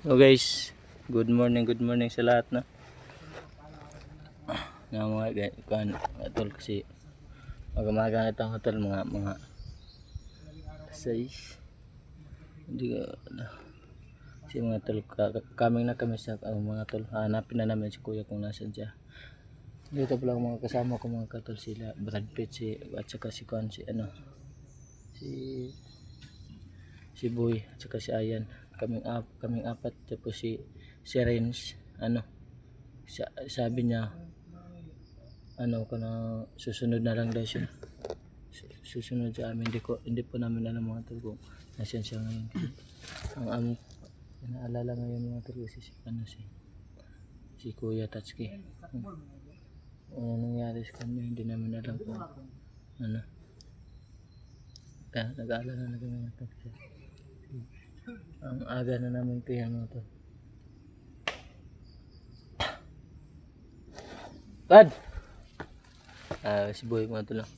So guys, good morning sa lahat na. Na mga kuan tol kasi magamaga na itong hotel mga 6. Hindi si mga tol kaming na kami sa mga tol. Hanapin na namin si kuya kung nasaan siya. Dito pala mga kasama ko mga katol sila Brad Pitt at saka si kuan si Boy at saka si Ayan. Kaming apat tapos si Renz sabi niya kana susunod na lang daw siya, susunod sa amin. Hindi po namin alam mga tol kung nasaan siya ngayon kasi ang naalala ngayon mga tol kasi si Kuya Tatsuki. Ano nangyari sa kanya hindi namin alam kung kaya nag-aalala na kami mga tol. Ang aga na namin kaya mga tol. Bad! Si Boy mga tol lang.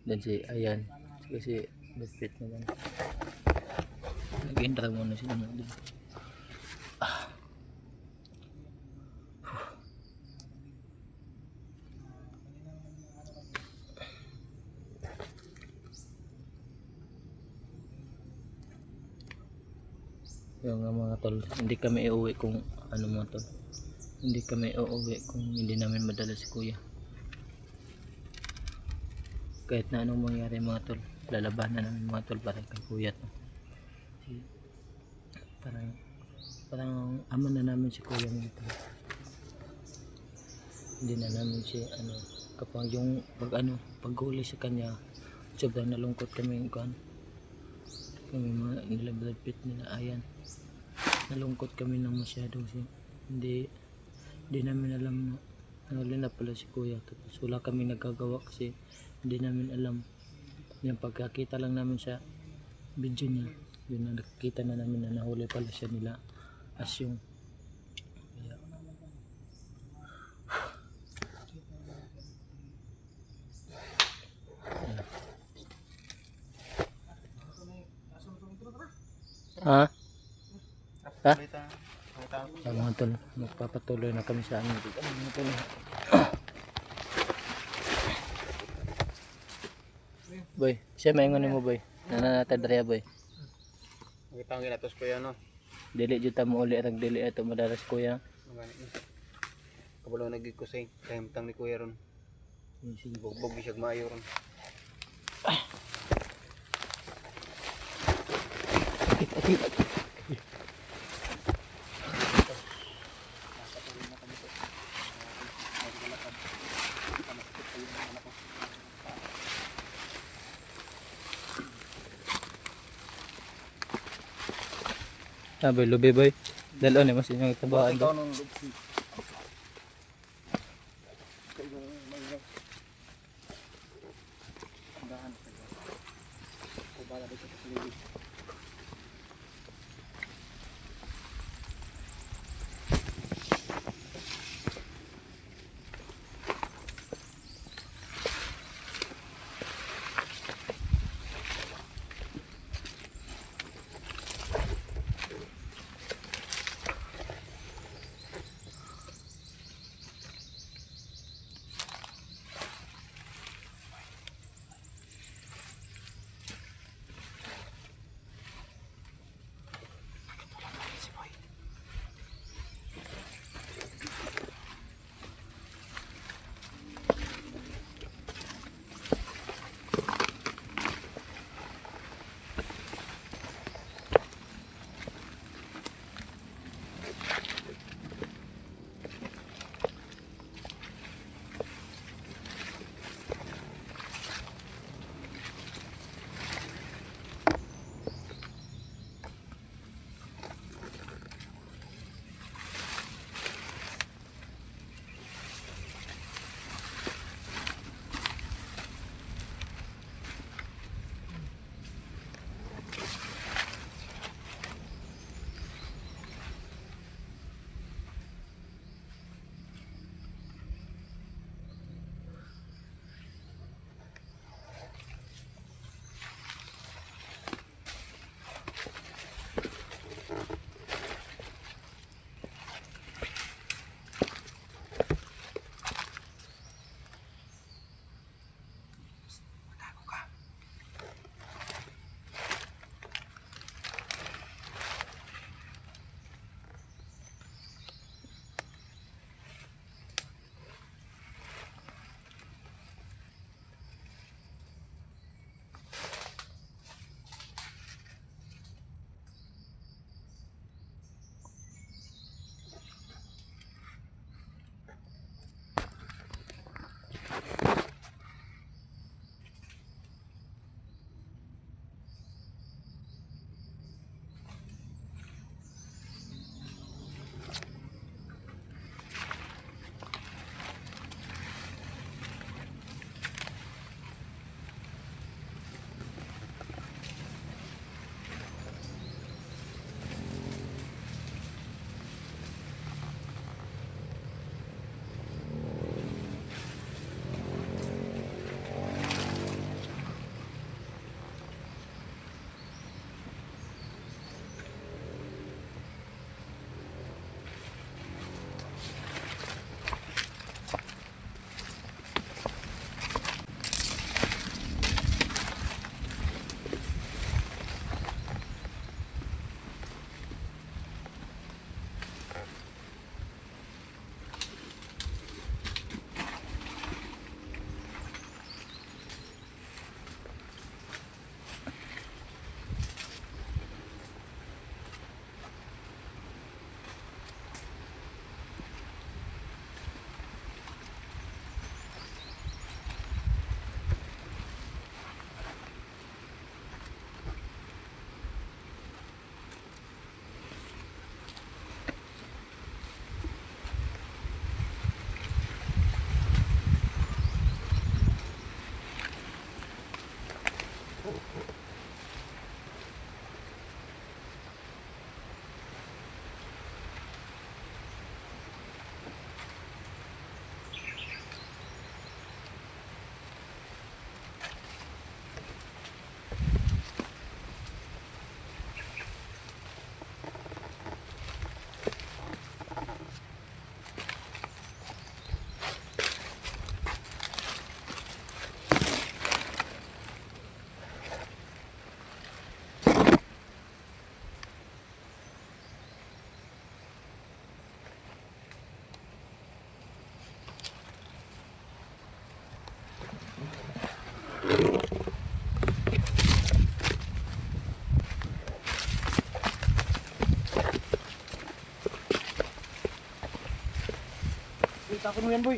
Dan si Ayan. Kasi Bespit na lang. Nag-intro muna sila mga tol. Yung mga tol, hindi kami iuwi kung mga tol. Hindi kami uuwi kung hindi namin madala si kuya. Kahit na anong mangyari mga tol, lalabanan namin mga tol para kay kuya to. Parang ama na namin si kuya mga tol. Hindi na namin si kapag yung paghuli sa kanya, sobrang nalungkot kami kami mga nila Brad Pitt nila Ayan. Nalungkot kami ng masyado kasi hindi namin alam na nahuli na pala si kuya. Tapos wala kami nagagawa kasi hindi namin alam. Yung pagkakita lang namin sa video niya, yun na nakikita na namin na nahuli pala siya nila Asyong. Ha? Mga tol, magpapatuloy na kami sa amin dito. Mga tol. Boy, siya maingon mo boy. Nananatadriya boy. Ngipangin atos kuya no. Dili jud ta mo uli rag dili ato madalas kuya. Kabalo nagigkusay, kahimtang ni kuya ron. Sige bogbog bisag maayo ron. Boy, lubi boy. Dalo ni mas inyong tabaan do. Takin mo yan, boy.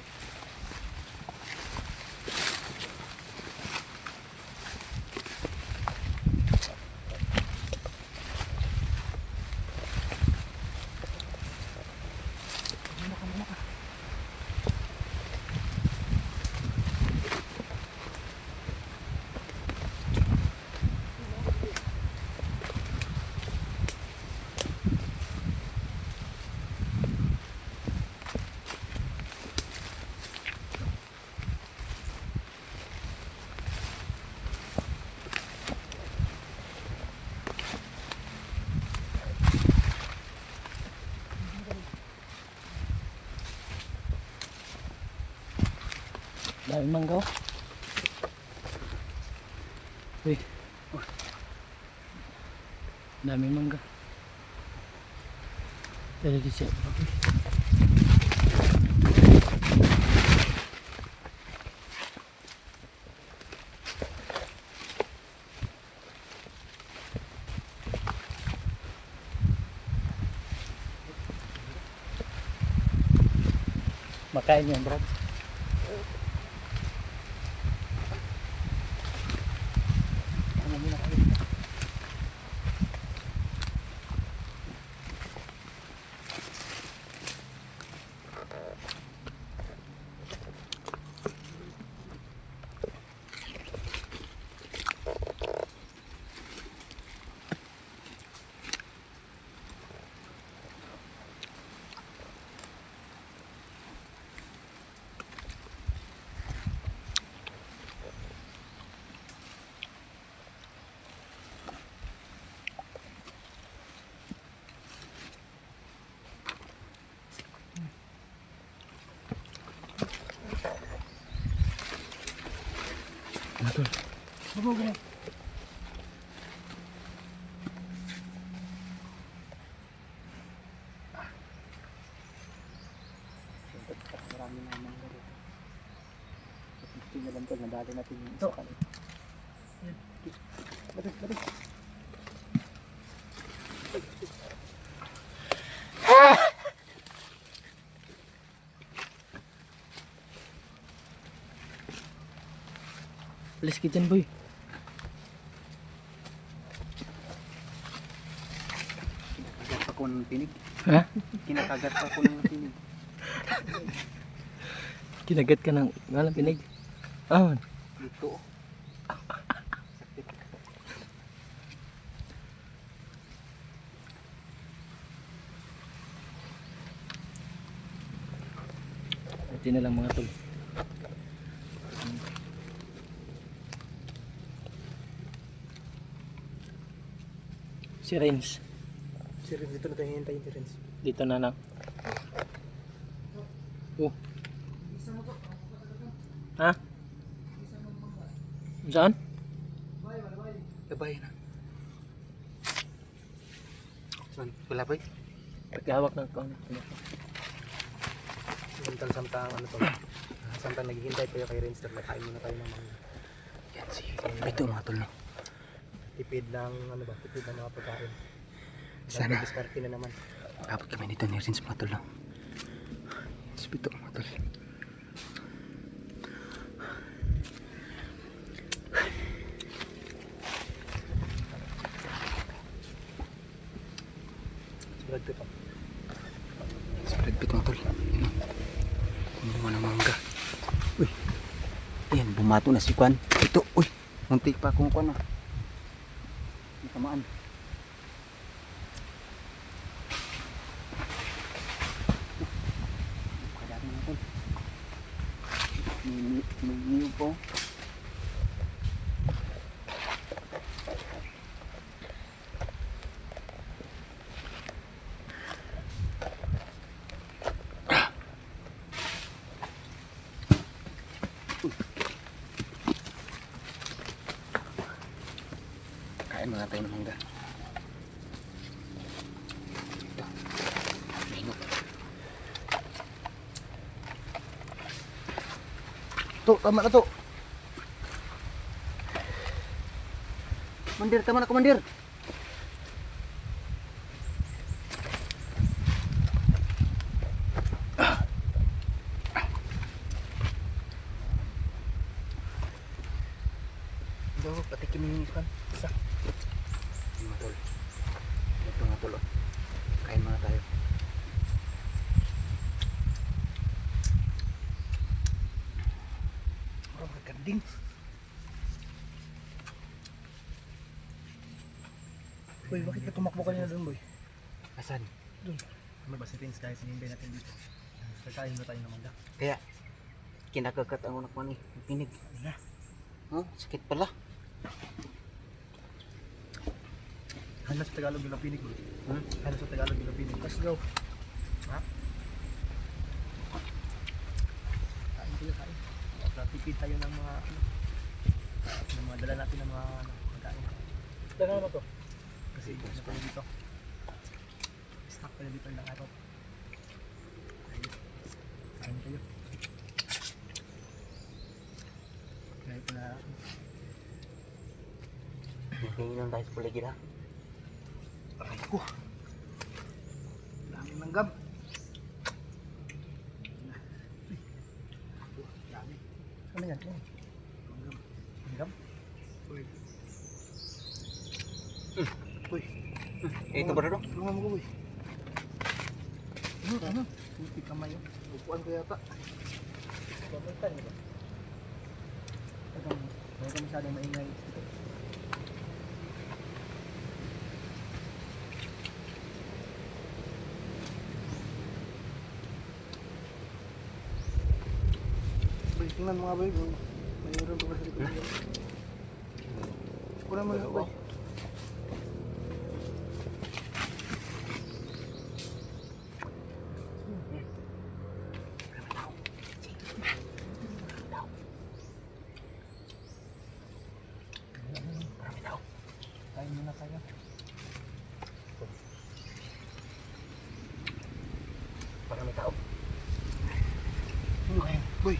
Dami mangga oh. Uy. Dami mangga. Talaga siya. Makain yan, bro. Betul. Apa gini? Marami na mangga dito. Tingnan lang tol, nadali natin yung isa kanina. Balik. Alis ka dyan, boy. Kinakagat pa ko ng tinig. Ha? Kinakagat pa ko ng tinig. Kinagat ka ng ngalang pinig. Ah, Dito. ito na lang mga tol. Si Renz. Si Renz, dito na tayo hintayin si Renz. Dito na lang. Oh. Ha? Saan? Gabay na. Saan? Wala ba? Paghawak ng kong. Samtang ano to. Samtang naghihintay tayo kay Renz, nagkain muna tayo ng mga. Yan si ito mga tol. Tipid ng ano ba? Tipid ng mga pagkain. Sana. Diskarte na naman. Kapag kami nito ni Renz mga tol. Ito mga tol. Spread pito. Spread pito mga tol. Kunin mo ng mangga. Uy. Ayan, bumato na si Kwan. Ito, uy. Muntik pa kung Kwan ah. Tamaan. Kadami natin. May niyo po. Kain mga tayo ng mangga. Ito. Mino. Ito, tama na to. Komandir, tama na komandir. So, patikin mo yung ispan. Isa. Yung mga tol. Ito mga tol. Kain muna tayo. Oh, maganding. Boy, bakit ka tumakbo kanina doon, boy? Asan? Doon. Ano ba si Vince kahit hinimbay natin dito? Kakain na tayo ng mangga. Kaya, kinakagat ang unak mo ni pinig. Wala. Oh, sakit pala. Ano sa Tagalog yung lapinig, boy? Ano sa Tagalog yung lapinig? Let's go. Ha? Kain tayo, kain. Tipid tayo ng mga dala natin ng mga pagkain. Dala naman to. Kasi ano tayo dito. Stock tayo dito ng araw. Kain tayo. Kaya pala. Nakiinom tayo sa paligid ha. Aray ko. Daming langgam. Dami. Ano yan? Langgam? Uy. Uy. Ito ba rin? Tulungan mo ko, boy. Ano? Puti kamay yun. Upuan ko yata. Pamuntan nyo ba? Huwag ka masyadong maingay. Boy, tingnan mga boy. Mayroon pa ba sa likod nyo? Kunan mo lang, boy. Kain muna tayo. Marami tao. Ano kayo? Boy!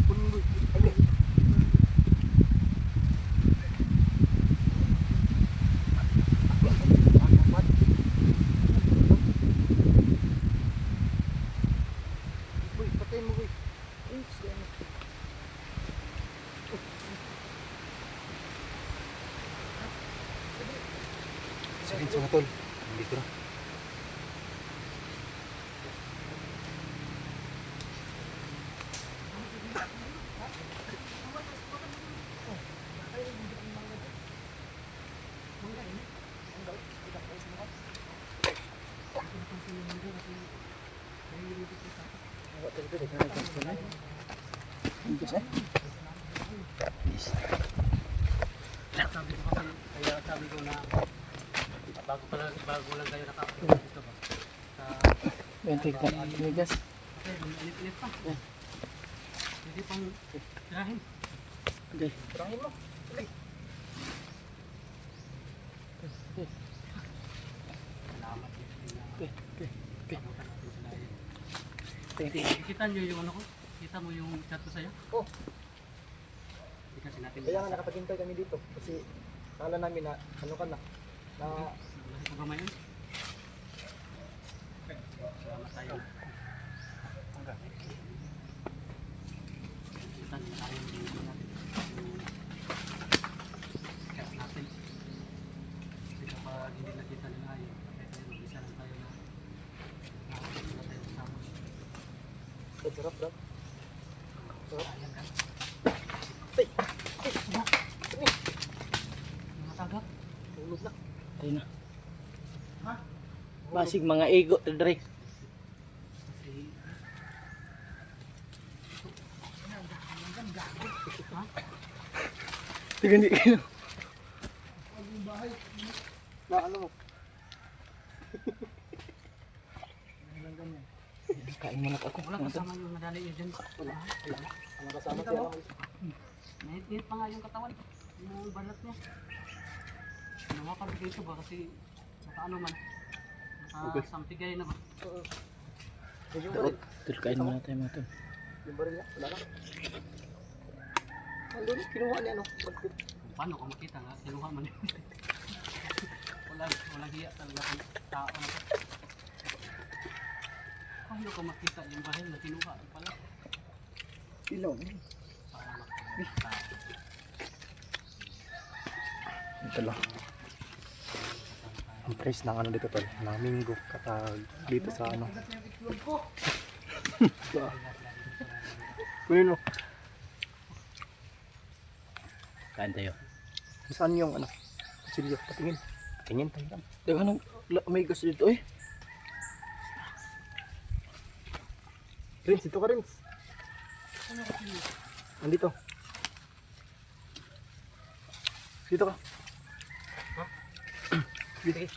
Punin boy! Ay! Boy, patayin mo boy! Ay, saan? Sakit sa tol. Dito na. Sabi ko na bago lang kayo naka-upload dito ba? Bente ka, amigas. Okay, ulit pa. Hindi pang tirahin. Okay. Tirahin mo. Okay. Salamat. Okay. Pamutan natin sila yun. Thank you. Kita nyo yung ano ko? Kita mo yung chat ko sa'yo? Oh, Hindi kasi natin kaya nga nakapaghintay kami dito. Kasi kala namin na ano ka na. Na Wala sa kamay yun. Salamat tayo. Kita nyo tayo yung video natin. Chat natin. Kasi kapag hindi nakita nila yun, kaya tayo mag-isa lang tayo na nakakita tayo kasama. sarap bro. Ayan ka. Ay! Mga tagap. Tulog na. Tayo na. Ha? Basig mga ego, Dre. Kasi... Ha? Tignan di kayo. Na ano mo? Kain muna ako. Wala kasama yung madali yun dyan. Wala. Ano kasama siya lang? Nahit pa nga yung katawan. Yung balat niya. Nawakal dito ba kasi nakaano man. Nakasampigay na ba? Yung baril. Tul, kain muna tayo mga tol. Yung baril niya. Wala na. Andun, kinuha niya no. Paano kung makita nga? Kinuha man yun. Walang hiya talaga kung tao na to. Paano kung makita yung bahil na kinuha pala? Ilaw. Para makita tao. Tol. Ang price ng ano dito tol, ng minggo katag dito sa ano. Kunin mo. Kain tayo. Saan yung ano? Silyo, patingin. Patingin tayo. Teka, anong may gas dito eh? Rins, ito ka Rins. Andito. Dito ka. Dito ka.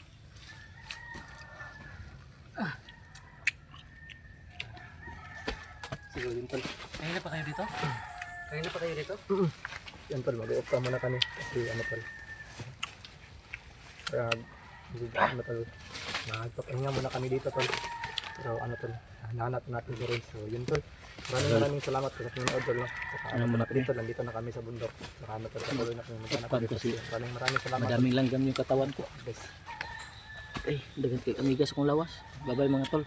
Siguro din tol. Kanina pa kayo dito? Kanina pa kayo dito? Yan tol, mag-i-off ka muna kami. Kasi ano tol. Kaya, ano tol. Nagpapahinga muna kami dito tol. Pero ano tol, nahanap natin si Rins. So yun tol. Maraming salamat sa panonood tol. Ano muna Dito, nandito na kami sa bundok. Salamat tol. Patuloy na kami maghanap dito. Kasi Maraming salamat. madaming langgam yung katawan ko. Guys. Eh, dagan kay amigas akong lawas. Bye-bye mga tol.